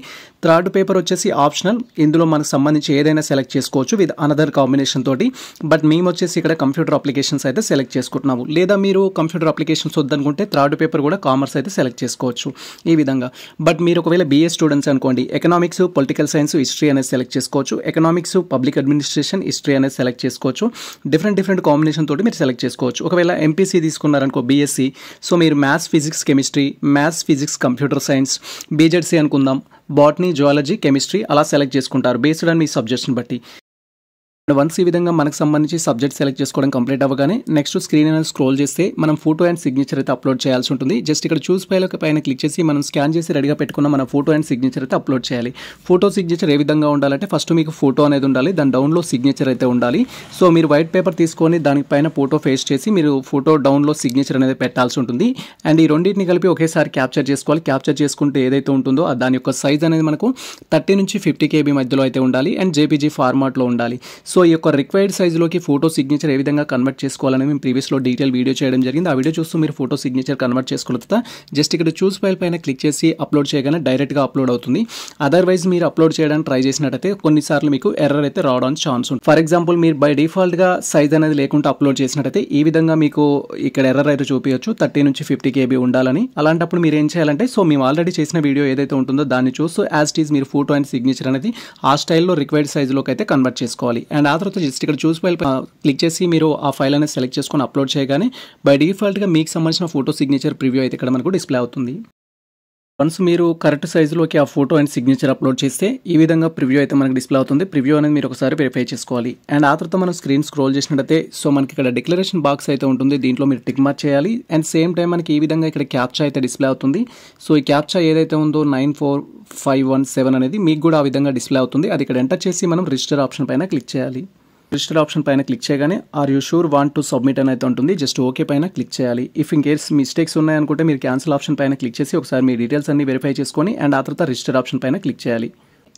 థర్డ్ పేపర్ వచ్చేసి ఆప్షనల్. ఇందులో మనకు సంబంధించి ఏదైనా సెలెక్ట్ చేసుకోవచ్చు విత్ అనదర్ కాంబినేషన్ తోటి. బట్ మేము వచ్చేసి ఇక్కడ కంప్యూటర్ అప్లికేషన్స్ అయితే సెలెక్ట్ చేసుకుంటున్నాము. లేదా మీరు కంప్యూటర్ అప్లికేషన్స్ వద్దనుకుంటే థర్డ్ పేపర్ కూడా కామర్స్ అయితే సెలెక్ట్ చేసుకోవచ్చు ఈ విధంగా. బట్ మీరు ఒకవేళ బీఏ స్టూడెంట్స్ అనుకోండి, ఎకనామిక్స్, పొలిటికల్ సైన్స్, హిస్టరీ అనేది సెలెక్ట్ చేసుకోవచ్చు. ఎకనామిక్స్, పబ్లిక్ అడ్మినిస్ట్రేషన్, హిస్టరీ అనేది సెలెక్ట్ చేసుకోవచ్చు. డిఫరెంట్ కాంబినేషన్ తోటి మీరు సెలెక్ట్ చేసుకోవచ్చు. ఒకవేళ ఎంపీసీ తీసుకున్నారనుకో బీఎస్సీ, సో మీరు maths, physics, chemistry, maths, physics, computer science, BZC అనుకుందాం, బాటనీ, జువాలజీ, కెమిస్ట్రీ అలా సెలెక్ట్ చేసుకుంటారు బేస్డ్ ఆన్ మీ సబ్జెక్ట్స్ని బట్టి. వన్స్ ఈ విధంగా మనకు సంబంధించి సబ్జెక్ట్ సెలెక్ట్ చేసుకోవడం కంప్లీట్ అవ్వగానే నెక్స్ట్ స్క్రీన్ అనేది స్క్రోల్ చేస్తే మనం ఫోటో అండ్ సిగ్నేచర్ అయితే అప్లోడ్ చేయాల్సి ఉంటుంది. జస్ట్ ఇక్కడ చూస్ పైన క్లిక్ చేసి మనం స్కాన్ చేసి రెడీగా పెట్టుకున్న మన ఫోటో అండ్ సిగ్నేచర్ అయితే అప్లోడ్ చేయాలి. ఫోటో సిగ్నేచర్ ఏ విధంగా ఉండాలంటే ఫస్ట్ మీకు ఫోటో అనేది ఉండాలి, దాని డౌన్లో సిగ్నేచర్ అయితే ఉండాలి. సో మీరు వైట్ పేపర్ తీసుకొని దానిపైన ఫోటో ఫేస్ చేసి మీరు ఫోటో డౌన్లో సిగ్నేచర్ అనేది పెట్టాల్సి ఉంటుంది. అండ్ ఈ రెండింటిని కలిపి ఒకేసారి క్యాప్చర్ చేసుకోవాలి. క్యాప్చర్ చేసుకుంటే ఏదైతే ఉంటుందో దాని యొక్క సైజ్ అనేది మనకు 30 నుంచి 50 KB మధ్యలో అయితే ఉండాలి అండ్ జేపీజీ ఫార్మాట్లో ఉండాలి. సో ఈ యొక్క రిక్వైర్డ్ సైజులోకి ఫోటో సిగ్నేచర్ ఏ విధంగా కన్వర్ట్ చేసుకోవాలని మేము ప్రీవియస్లో డీటెయిల్ వీడియో చేయడం జరిగింది. ఆ వీడియో చూస్తూ మీరు ఫోటో సిగ్నేచర్ కన్వర్ట్ చేసుకున్న తర్వాత జస్ట్ ఇక్కడ చూస్ ఫైల్ పైన క్లిక్ చేసి అప్లోడ్ చేయగానే డైరెక్ట్గా అప్లోడ్ అవుతుంది. అదర్వైజ్ మీరు అప్లోడ్ చేయడానికి ట్రై చేసినట్టయితే కొన్నిసార్లు మీకు ఎర్రర్ అయితే రావడానికి ఛాన్స్ ఉంటుంది. ఫర్ ఎగ్జాంపుల్ మీరు బై డిఫాల్ట్గా సైజ్ అనేది లేకుండా అప్లోడ్ చేసినట్టయితే ఈ విధంగా మీకు ఇక్కడ ఎర్రర్ అయితే చూపించచ్చు 30 నుంచి 50 KB ఉండాలని. అలాంటప్పుడు మీరు ఏం చేయాలంటే సో మేము ఆల్రెడీ చేసిన వీడియో ఏదైతే ఉంటుందో దాన్ని చూస్తూ యాజ్ ఇట్ ఈజ్ మీరు ఫోటో అండ్ సిగ్నేచర్ అనేది ఆ స్టైల్లో రిక్వైర్డ్ సైజులోకి అయితే కన్వర్ట్ చేసుకోవాలి. అండ్ ఆ తర్వాత జస్ట్ ఇక్కడ చూస్ ఫైల్ క్లిక్ చేసి మీరు ఆ ఫైల్ అనేది సెలెక్ట్ చేసుకొని అప్లోడ్ చేయగానే బై డిఫాల్ట్గా మీకు సంబంధించిన ఫోటో సిగ్నేచర్ ప్రివ్యూ అయితే ఇక్కడ మనకు డిస్ప్లే అవుతుంది. వన్స్ మీరు కరెక్ట్ సైజులోకి ఆ ఫోటో అండ్ సిగ్నేచర్ అప్లోడ్ చేస్తే ఈ విధంగా ప్రివ్యూ అయితే మనకు డిస్ప్లే అవుతుంది. ప్రివ్యూ అనేది మీరు ఒకసారి వెరిఫై చేసుకోవాలి. అండ్ ఆ తర్వాత మనం స్క్రీన్ స్క్రోల్ చేసినట్టయితే సో మనకి ఇక్కడ డిక్లరేషన్ బాక్స్ అయితే ఉంటుంది. దీంట్లో మీరు టిక్ మార్క్ చేయాలి. అండ్ సేమ్ టైం మనకి ఈ విధంగా ఇక్కడ క్యాప్చా అయితే డిస్ప్లే అవుతుంది. సో ఈ క్యాప్చా ఏదైతే ఉందో 94517 అనేది మీకు కూడా ఆ విధంగా డిస్ప్లే అవుతుంది. అది ఇక్కడ ఎంటర్ చేసి మనం రిజిస్టర్ ఆప్షన్ పైన క్లిక్ చేయాలి. రిజిస్టర్ ఆప్షన్ పైన క్లిక్ చేయగానే are you sure want to submit అని అయితే ఉంటుంది. జస్ట్ ఓకే పైన క్లిక్ చేయాలి. ఇఫ్ ఇన్ కేస్ మిస్టేక్స్ ఉన్నాయనుకుంటే మీరు క్యాన్సిల్ ఆప్షన్ పైన క్లిక్ చేసి ఒకసారి మీ డీటెయిల్స్ అన్ని వెరిఫై చేసుకొని అండ్ ఆ తర్వాత రిజిస్టర్ ఆప్షన్ పైన క్లిక్ చేయాలి.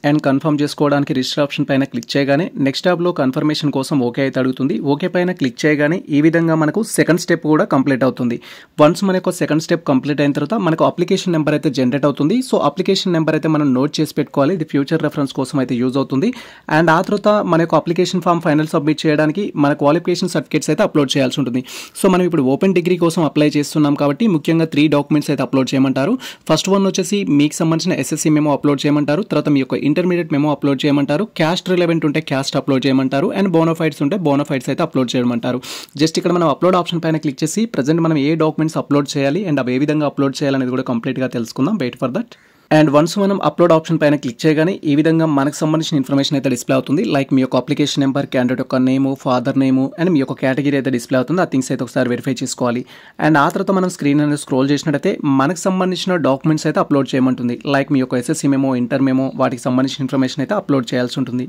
అండ్ కన్ఫర్మ్ చేసుకోవడానికి రిజిస్టర్ ఆప్షన్ పైన క్లిక్ చేయగానే నెక్స్ట్ ట్యాబ్లో కన్ఫర్మేషన్ కోసం ఓకే అయితే అడుగుతుంది. ఓకే పైన క్లిక్ చేయగానే ఈ విధంగా మనకు సెకండ్ స్టెప్ కూడా కంప్లీట్ అవుతుంది. వన్స్ మనకు సెకండ్ స్టెప్ కంప్లీట్ అయిన తర్వాత మనకు అప్లికేషన్ నెంబర్ అయితే జనరేట్ అవుతుంది. సో అప్లికేషన్ నెంబర్ అయితే మనం నోట్ చేసి పెట్టుకోవాలి. ఇది ఫ్యూచర్ రెఫరెన్స్ కోసం అయితే యూజ్ అవుతుంది. అండ్ ఆ తర్వాత మన యొక్క అప్లికేషన్ ఫామ్ ఫైనల్ సబ్మిట్ చేయడానికి మన క్వాలిఫికేషన్ సర్టిఫికేట్స్ అయితే అప్లోడ్ చేయాల్సి ఉంటుంది. సో మనం ఇప్పుడు ఓపెన్ డిగ్రీ కోసం అప్లై చేస్తున్నాం కాబట్టి ముఖ్యంగా 3 డాక్యుమెంట్స్ అయితే అప్లోడ్ చేయమంటారు. ఫస్ట్ వన్ వచ్చేసి మీకు సంబంధించిన SSC మెమో అప్లోడ్ చేయమంటారు. తర్వాత మీ యొక్క ఇంటర్మీడియట్ మెమో అప్లోడ్ చేయమంటారు. క్యాస్ట్ రిలవెంట్ ఉంటే క్యాస్ట్ అప్లోడ్ చేయమంటారు. అండ్ బోనోఫైడ్స్ ఉంటే బోనోఫైడ్స్ అయితే అప్లోడ్ చేయమంటారు. జస్ట్ ఇక్కడ మనం అప్లోడ్ ఆప్షన్ పైన క్లిక్ చేసి ప్రజెంట్ మనం ఏ డాక్యుమెంట్స్ అప్లోడ్ చేయాలి అండ్ అవి ఏ విధంగా అప్లోడ్ చేయాలనేది కూడా కంప్లీట్గా తెలుసుకుందాం. Wait for that. And once మనం అప్లోడ్ ఆప్షన్ పైన క్లిక్ చేయగానే ఈ విధంగా మనకు సంబంధించిన ఇన్ఫర్మేషన్ అయితే డిస్ప్లే అవుతుంది. లైక్ మీ యొక్క అప్లికేషన్ నెంబర్, క్యాండిడేట్ యొక్క నేము, ఫాదర్ నేము అండ్ మీ యొక్క కేటగిరీ అయితే డిస్ప్లే అవుతుంది. ఆ థింగ్స్ అయితే ఒకసారి వెరిఫై చేసుకోవాలి. అండ్ ఆ తర్వాత మనం స్క్రీన్ అనేది స్క్రోల్ చేసినట్టయితే మనకు సంబంధించిన డాక్యుమెంట్స్ అయితే అప్లోడ్ చేయమంటుంది. లైక్ మీ యొక్క SSC మెమో, ఇంటర్ మెమో వాటికి సంబంధించిన ఇన్ఫర్మేషన్ అయితే అప్లోడ్ చేయాల్సి ఉంటుంది.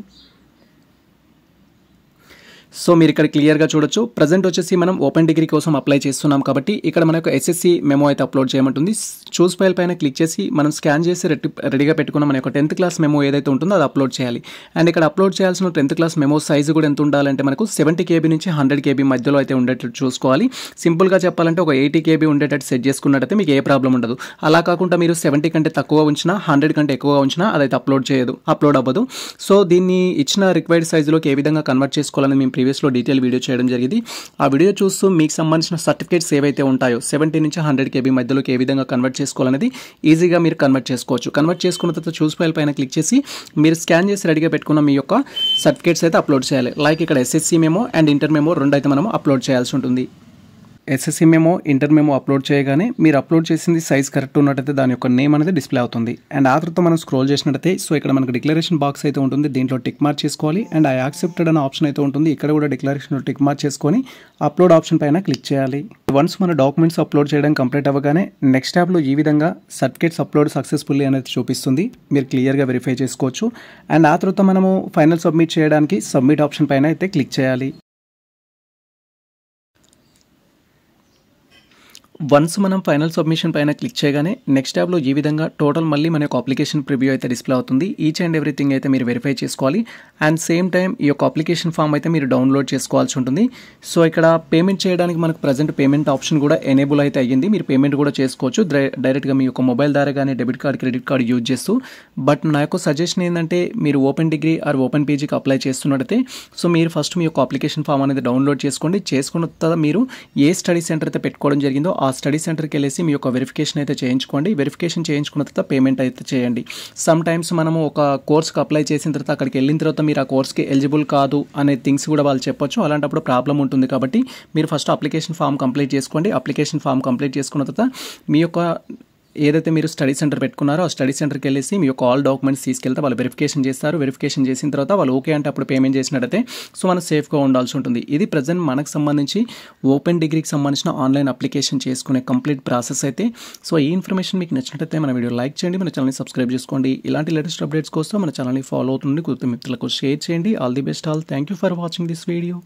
సో మీరు ఇక్కడ క్లియర్గా చూడొచ్చు. ప్రజెంట్ వచ్చేసి మనం ఓపెన్ డిగ్రీ కోసం అప్లై చేస్తున్నాం కాబట్టి ఇక్కడ మనకు ఎస్ఎస్సి మెమో అయితే అప్లోడ్ చేయమంటుంది. చూస్ ఫైల్ పైన క్లిక్ చేసి మనం స్కాన్ చేసి రెడీగా పెట్టుకున్న మన యొక్క 10th క్లాస్ మెమో ఏదైతే ఉంటుందో అది అప్లోడ్ చేయాలి. అండ్ ఇక్కడ అప్లోడ్ చేయాల్సిన 10th క్లాస్ మెమో సైజు కూడా ఎంత ఉండాలంటే మనకు 70 KB నుంచి 100 KB మధ్యలో అయితే ఉండేటట్టు చూసుకోవాలి. సింపుల్గా చెప్పాలంటే ఒక 80 KB ఉండేటట్టు సెట్ చేసుకున్నట్టయితే మీకు ఏ ప్రాబ్లం ఉండదు. అలా కాకుండా మీరు 70 కంటే తక్కువ ఉంచినా 100 కంటే ఎక్కువగా ఉంచినా అదైతే అప్లోడ్ అవ్వదు. సో దీన్ని ఇచ్చిన రిక్వైర్డ్ సైజులోకి ఏ విధంగా కన్వర్ట్ చేసుకోవాలని మేము ప్రీవియస్లో డీటెయిల్ వీడియో చేయడం జరిగింది. ఆ వీడియో చూస్తూ మీకు సంబంధించిన సర్టిఫికేట్స్ ఏవైతే ఉంటాయో 70 నుంచి 100 KB మధ్యలోకి ఏ విధంగా కన్వర్ట్ చేసుకోవాలనేది ఈజీగా మీరు కన్వర్ట్ చేసుకోవచ్చు. కన్వర్ట్ చేసుకున్న తర్వాత చూస్ ఫైల్ పైన క్లిక్ చేసి మీరు స్కాన్ చేసి రెడీగా పెట్టుకున్న మీ యొక్క సర్టిఫికేట్స్ అయితే అప్లోడ్ చేయాలి. లైక్ ఇక్కడ SSC memo and inter memo రెండు అయితే మనం అప్లోడ్ చేయాల్సి ఉంటుంది. SSC memo inter memo upload చేయగానే మీరు అప్లోడ్ చేసింది సైజ్ కరెక్ట్ ఉన్నట్టయితే దాని యొక్క నేమ్ అనేది డిస్ప్లే అవుతుంది. అండ్ ఆ తర్వాత మనం స్క్రోల్ చేసినట్టయితే సో ఇక్కడ మనకు డిక్లరేషన్ బాక్స్ అయితే ఉంటుంది. దీంట్లో టిక్ మార్క్ చేసుకోవాలి. అండ్ ఐ యాక్సెప్టెడ్ అనే ఆప్షన్ అయితే ఉంటుంది. ఇక్కడ కూడా డిక్లరేషన్ టిక్ మార్క్ చేసుకొని అప్లోడ్ ఆప్షన్ పైన క్లిక్ చేయాలి. వన్స్ మన డాక్యుమెంట్స్ అప్లోడ్ చేయడం కంప్లీట్ అవ్వగానే నెక్స్ట్ ట్యాబ్లో ఈ విధంగా సర్టిఫికేట్స్ అప్లోడ్ సక్సెస్ఫుల్లీ అనేది చూపిస్తుంది. మీరు క్లియర్గా వెరిఫై చేసుకోవచ్చు. అండ్ ఆ తర్వాత మనము ఫైనల్ సబ్మిట్ చేయడానికి సబ్మిట్ ఆప్షన్ పైన అయితే క్లిక్ చేయాలి. వన్స్ మనం ఫైనల్ సబ్మిషన్ పైన క్లిక్ చేయగానే నెక్స్ట్ ట్యాబ్లో ఈ విధంగా టోటల్ మళ్ళీ మన యొక్క అప్లికేషన్ ప్రివ్యూ అయితే డిస్ప్లే అవుతుంది. ఈచ్ అండ్ ఎవ్రీథింగ్ అయితే మీరు వెరిఫై చేసుకోవాలి. అండ్ సేమ్ టైం ఈ యొక్క అప్లికేషన్ ఫామ్ అయితే మీరు డౌన్లోడ్ చేసుకోవాల్సి ఉంటుంది. సో ఇక్కడ పేమెంట్ చేయడానికి మనకు ప్రజెంట్ పేమెంట్ ఆప్షన్ కూడా ఎనేబుల్ అయితే అయ్యింది. మీరు పేమెంట్ కూడా చేసుకోవచ్చు డైరెక్ట్గా మీ యొక్క మొబైల్ ద్వారా కానీ debit card credit card use చేస్తూ. బట్ నా యొక్క సజెషన్ ఏంటంటే మీరు ఓపెన్ డిగ్రీ ఆర్ ఓపెన్ పీజీకి అప్లై చేస్తున్నట్టయితే సో మీరు ఫస్ట్ మీ యొక్క అప్లికేషన్ ఫామ్ అనేది డౌన్లోడ్ చేసుకోండి. చేసుకున్న తర్వాత మీరు ఏ స్టడీ సెంటర్ అయితే పెట్టుకోవడం జరిగిందో ఆ స్టడీ సెంటర్కి వెళ్ళేసి మీ యొక్క వెరిఫికేషన్ అయితే చేయించుకోండి. వెరిఫికేషన్ చేయించుకున్న తర్వాత పేమెంట్ అయితే చేయండి. సమ్ టైమ్స్ మనము ఒక కోర్స్కి అప్లై చేసిన తర్వాత అక్కడికి వెళ్ళిన తర్వాత మీరు ఆ కోర్స్కి ఎలిజిబుల్ కాదు అనే థింగ్స్ కూడా వాళ్ళు చెప్పొచ్చు. అలాంటప్పుడు ప్రాబ్లం ఉంటుంది కాబట్టి మీరు ఫస్ట్ అప్లికేషన్ ఫామ్ కంప్లీట్ చేసుకోండి. అప్లికేషన్ ఫామ్ కంప్లీట్ చేసుకున్న తర్వాత మీ యొక్క ఏదైతే మీరు స్టడీ సెంటర్ పెట్టుకున్నారో ఆ స్టడీ సెంటర్కి వెళ్ళేసి మీ యొక్క ఆల్ డాక్యుమెంట్స్ తీసుకెళ్తే వాళ్ళు వెరిఫికేషన్ చేస్తారు. వెరిఫికేషన్ చేసిన తర్వాత వాళ్ళు ఓకే అంటే అప్పుడు పేమెంట్ చేసినట్టయితే సో మనం సేఫ్గా ఉండాల్సి ఉంటుంది. ఇది ప్రజెంట్ మనకు సంబంధించి ఓపెన్ డిగ్రీకి సంబంధించిన ఆన్లైన్ అప్లికేషన్ చేసుకునే కంప్లీట్ ప్రాసెస్ అయితే. సో ఈ ఇన్ఫర్మేషన్ మీకు నచ్చినట్టయితే మన వీడియో లైక్ చేయండి, మన ఛానల్ని సబ్స్క్రైబ్ చేసుకోండి. ఇలాంటి లేటెస్ట్ అప్డేట్స్ కోసం మన ఛానల్ని ఫాలో అవుతుంది, కుటుంబ మిత్రులకు షేర్ చేయండి. All the best all. Thank you for watching this video.